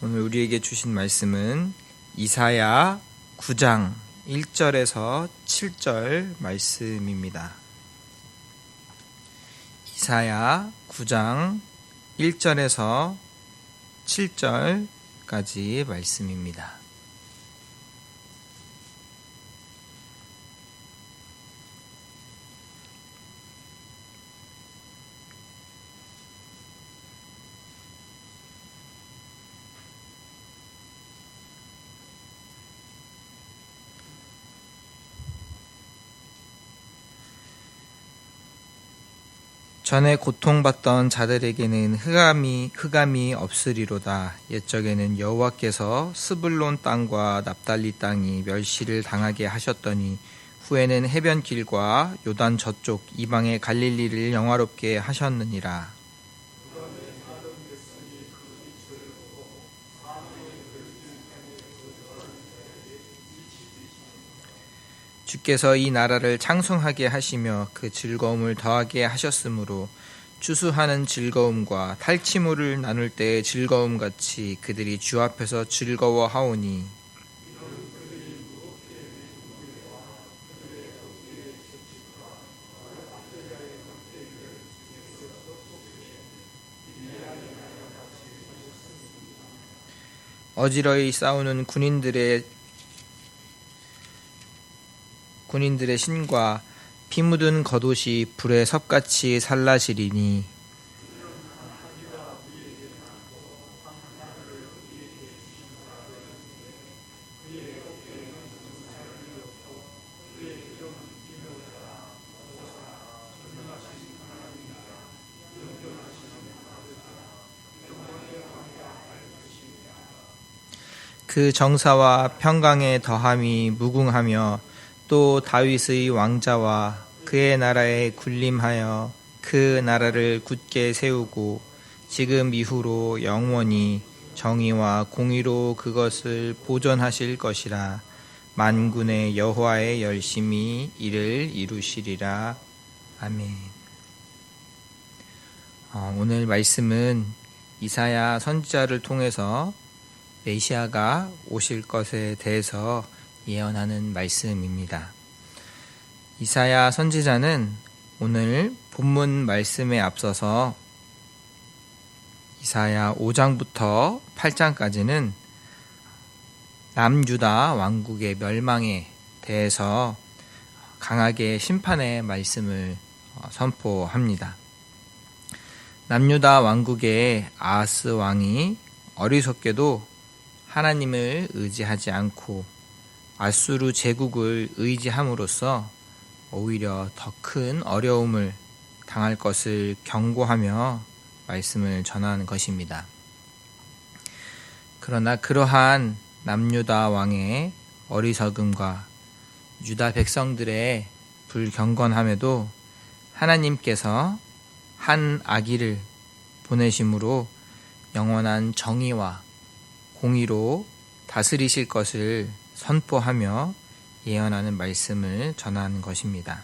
오늘 우리에게 주신 말씀은 이사야 9장 1절에서 7절 말씀입니다. 이사야 9장 1절에서 7절까지 말씀입니다. 전에 고통받던 자들에게는 흑암이 없으리로다. 옛적에는 여호와께서 스불론 땅과 납달리 땅이 멸시를 당하게 하셨더니 후에는 해변길과 요단 저쪽 이방의 갈릴리를 영화롭게 하셨느니라. 주께서 이 나라를 창성하게 하시며 그 즐거움을 더하게 하셨으므로 추수하는 즐거움과 탈취물을 나눌 때의 즐거움같이 그들이 주 앞에서 즐거워하오니 어지러이 싸우는 군인들의 신과 피 묻은 겉옷이 불에 섭같이 살라시리니 그 정사와 평강의 더함이 무궁하며 또 다윗의 왕자와 그의 나라에 군림하여 그 나라를 굳게 세우고 지금 이후로 영원히 정의와 공의로 그것을 보존하실 것이라. 만군의 여호와의 열심히 이를 이루시리라. 아멘. 오늘 말씀은 이사야 선지자를 통해서 메시아가 오실 것에 대해서 예언하는 말씀입니다. 이사야 선지자는 오늘 본문 말씀에 앞서서 이사야 5장부터 8장까지는 남유다 왕국의 멸망에 대해서 강하게 심판의 말씀을 선포합니다. 남유다 왕국의 아하스 왕이 어리석게도 하나님을 의지하지 않고 아수르 제국을 의지함으로써 오히려 더 큰 어려움을 당할 것을 경고하며 말씀을 전하는 것입니다. 그러나 그러한 남유다 왕의 어리석음과 유다 백성들의 불경건함에도 하나님께서 한 아기를 보내심으로 영원한 정의와 공의로 다스리실 것을 선포하며 예언하는 말씀을 전하는 것입니다.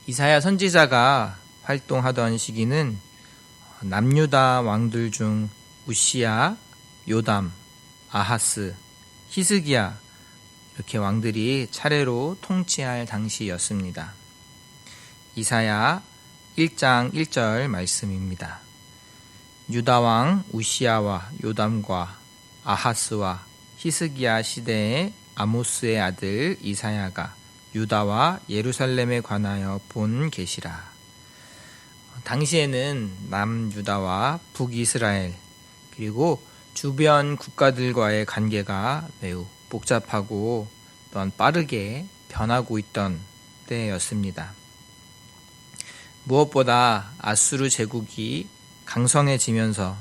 이사야 선지자가 활동하던 시기는 남유다 왕들 중 우시야, 요담, 아하스, 히스기야 이렇게 왕들이 차례로 통치할 당시였습니다. 이사야 1장 1절 말씀입니다. 유다 왕 우시야와 요담과 아하스와 히스기야 시대에 아모스의 아들 이사야가 유다와 예루살렘에 관하여 본 계시라. 당시에는 남유다와 북이스라엘 그리고 주변 국가들과의 관계가 매우 복잡하고 또한 빠르게 변하고 있던 때였습니다. 무엇보다 아수르 제국이 강성해지면서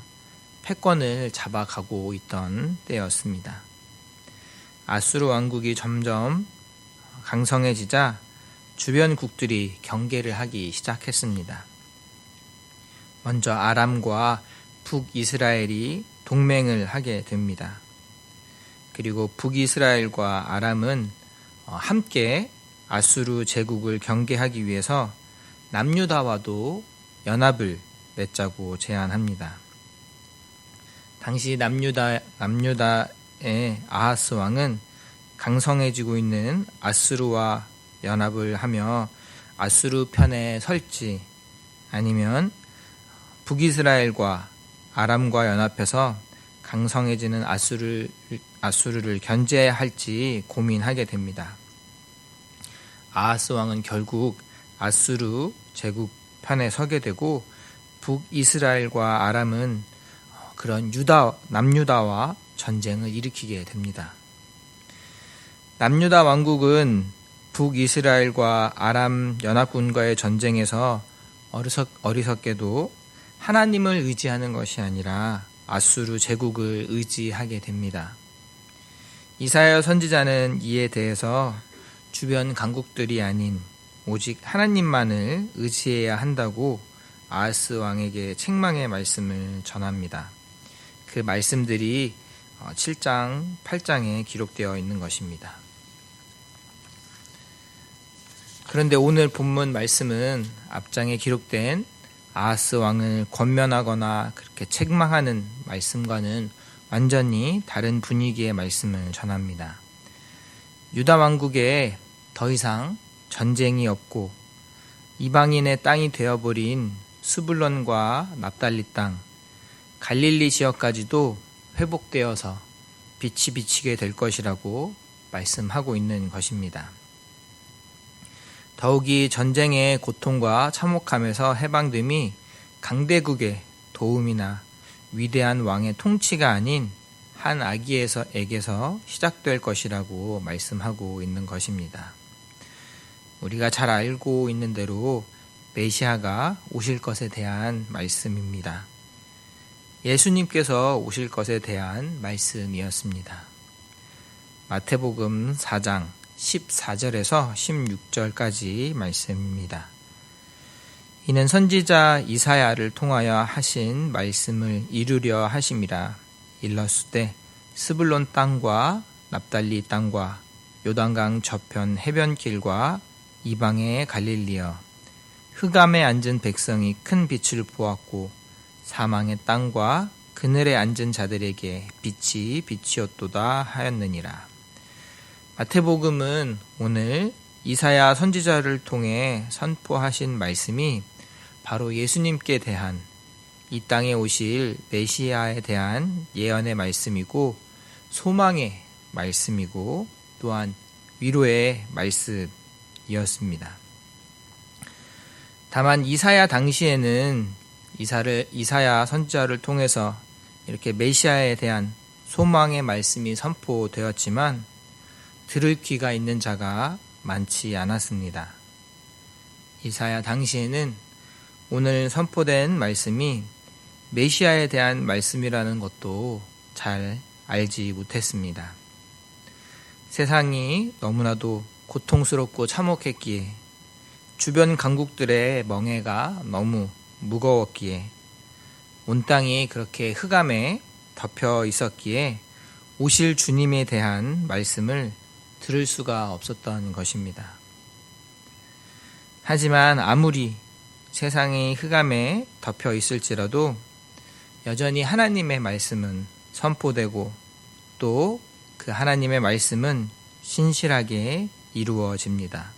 패권을 잡아가고 있던 때였습니다. 아수르 왕국이 점점 강성해지자 주변 국들이 경계를 하기 시작했습니다. 먼저 아람과 북이스라엘이 동맹을 하게 됩니다. 그리고 북이스라엘과 아람은 함께 아수르 제국을 경계하기 위해서 남유다와도 연합을 맺자고 제안합니다. 당시 남유다의 아하스 왕은 강성해지고 있는 아수르와 연합을 하며 아수르 편에 설지, 아니면 북이스라엘과 아람과 연합해서 강성해지는 아수르를 견제할지 고민하게 됩니다. 아하스 왕은 결국 아수르 제국 편에 서게 되고, 북이스라엘과 아람은 그런 남유다와 전쟁을 일으키게 됩니다. 남유다 왕국은 북이스라엘과 아람 연합군과의 전쟁에서 어리석게도 하나님을 의지하는 것이 아니라 아수르 제국을 의지하게 됩니다. 이사야 선지자는 이에 대해서 주변 강국들이 아닌 오직 하나님만을 의지해야 한다고 아하스 왕에게 책망의 말씀을 전합니다. 그 말씀들이 7장, 8장에 기록되어 있는 것입니다. 그런데 오늘 본문 말씀은 앞장에 기록된 아하스 왕을 권면하거나 그렇게 책망하는 말씀과는 완전히 다른 분위기의 말씀을 전합니다. 유다 왕국에 더 이상 전쟁이 없고 이방인의 땅이 되어버린 스불론과 납달리 땅, 갈릴리 지역까지도 회복되어서 빛이 비치게 될 것이라고 말씀하고 있는 것입니다. 더욱이 전쟁의 고통과 참혹함에서 해방됨이 강대국의 도움이나 위대한 왕의 통치가 아닌 한 아기에게서 시작될 것이라고 말씀하고 있는 것입니다. 우리가 잘 알고 있는 대로 메시아가 오실 것에 대한 말씀입니다. 예수님께서 오실 것에 대한 말씀이었습니다. 마태복음 4장 14절에서 16절까지 말씀입니다. 이는 선지자 이사야를 통하여 하신 말씀을 이루려 하심이라. 일렀으되 스불론 땅과 납달리 땅과 요단강 저편 해변길과 이방의 갈릴리여, 흑암에 앉은 백성이 큰 빛을 보았고 사망의 땅과 그늘에 앉은 자들에게 빛이 비치었도다 하였느니라. 마태복음은 오늘 이사야 선지자를 통해 선포하신 말씀이 바로 예수님께 대한, 이 땅에 오실 메시아에 대한 예언의 말씀이고 소망의 말씀이고 또한 위로의 말씀이었습니다. 다만 이사야 당시에는 이사야 선지자를 통해서 이렇게 메시아에 대한 소망의 말씀이 선포되었지만 들을 귀가 있는 자가 많지 않았습니다. 이사야 당시에는 오늘 선포된 말씀이 메시아에 대한 말씀이라는 것도 잘 알지 못했습니다. 세상이 너무나도 고통스럽고 참혹했기에, 주변 강국들의 멍해가 너무 무거웠기에, 온 땅이 그렇게 흑암에 덮여 있었기에 오실 주님에 대한 말씀을 들을 수가 없었던 것입니다. 하지만 아무리 세상이 흑암에 덮여 있을지라도 여전히 하나님의 말씀은 선포되고 또 그 하나님의 말씀은 신실하게 이루어집니다.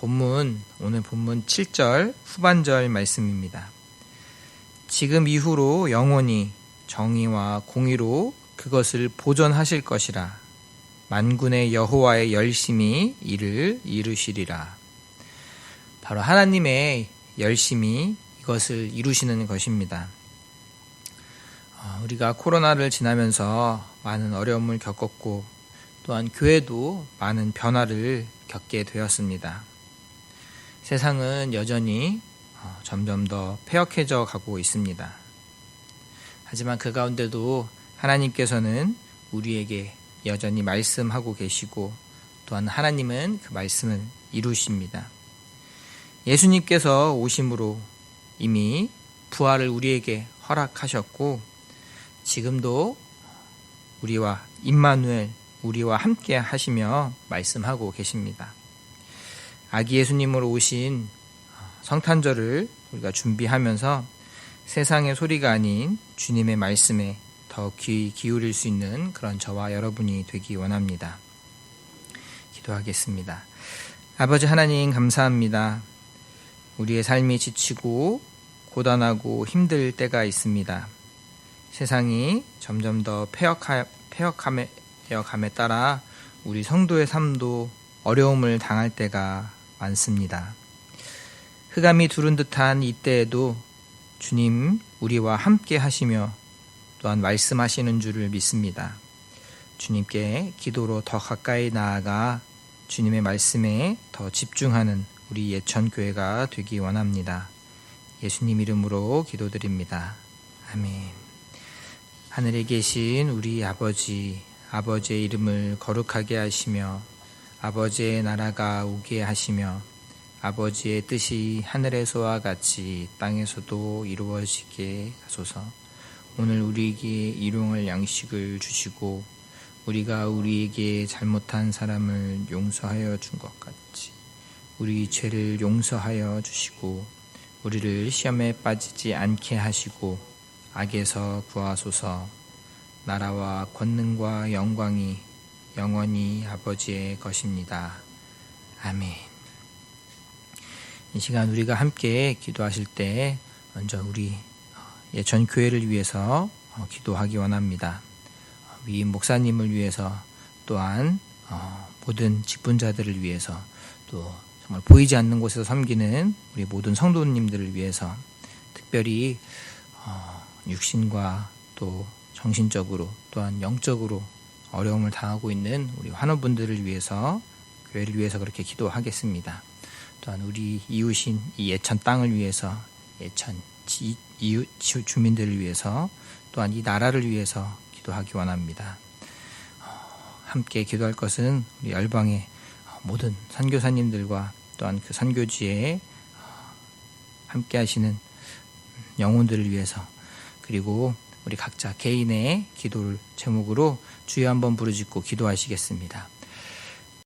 오늘 본문 7절 후반절 말씀입니다. 지금 이후로 영원히 정의와 공의로 그것을 보존하실 것이라. 만군의 여호와의 열심히 이를 이루시리라. 바로 하나님의 열심히 이것을 이루시는 것입니다. 우리가 코로나를 지나면서 많은 어려움을 겪었고 또한 교회도 많은 변화를 겪게 되었습니다. 세상은 여전히 점점 더 패역해져 가고 있습니다. 하지만 그 가운데도 하나님께서는 우리에게 여전히 말씀하고 계시고 또한 하나님은 그 말씀을 이루십니다. 예수님께서 오심으로 이미 부활을 우리에게 허락하셨고 지금도 우리와 임마누엘, 우리와 함께 하시며 말씀하고 계십니다. 아기 예수님으로 오신 성탄절을 우리가 준비하면서 세상의 소리가 아닌 주님의 말씀에 더 귀 기울일 수 있는 그런 저와 여러분이 되기 원합니다. 기도하겠습니다. 아버지 하나님 감사합니다. 우리의 삶이 지치고 고단하고 힘들 때가 있습니다. 세상이 점점 더 폐역함에 따라 우리 성도의 삶도 어려움을 당할 때가 많습니다. 흑암이 두른 듯한 이때에도 주님 우리와 함께 하시며 또한 말씀하시는 줄을 믿습니다. 주님께 기도로 더 가까이 나아가 주님의 말씀에 더 집중하는 우리 예천교회가 되기 원합니다. 예수님 이름으로 기도드립니다. 아멘. 하늘에 계신 우리 아버지, 아버지의 이름을 거룩하게 하시며 아버지의 나라가 오게 하시며 아버지의 뜻이 하늘에서와 같이 땅에서도 이루어지게 하소서. 오늘 우리에게 일용할 양식을 주시고 우리가 우리에게 잘못한 사람을 용서하여 준 것 같이 우리 죄를 용서하여 주시고 우리를 시험에 빠지지 않게 하시고 악에서 구하소서. 나라와 권능과 영광이 영원히 아버지의 것입니다. 아멘. 이 시간 우리가 함께 기도하실 때 먼저 우리 예천교회를 위해서 기도하기 원합니다. 위임 목사님을 위해서 또한 모든 직분자들을 위해서 또 정말 보이지 않는 곳에서 섬기는 우리 모든 성도님들을 위해서 특별히 육신과 또 정신적으로 또한 영적으로 어려움을 당하고 있는 우리 환우분들을 위해서 교회를 위해서 그렇게 기도하겠습니다. 또한 우리 이웃인 이 예천 땅을 위해서 예천 이웃 주민들을 위해서 또한 이 나라를 위해서 기도하기 원합니다. 함께 기도할 것은 우리 열방의 모든 선교사님들과 또한 그 선교지에 함께 하시는 영혼들을 위해서 그리고 우리 각자 개인의 기도를 제목으로 주여 한번 부르짖고 기도하시겠습니다.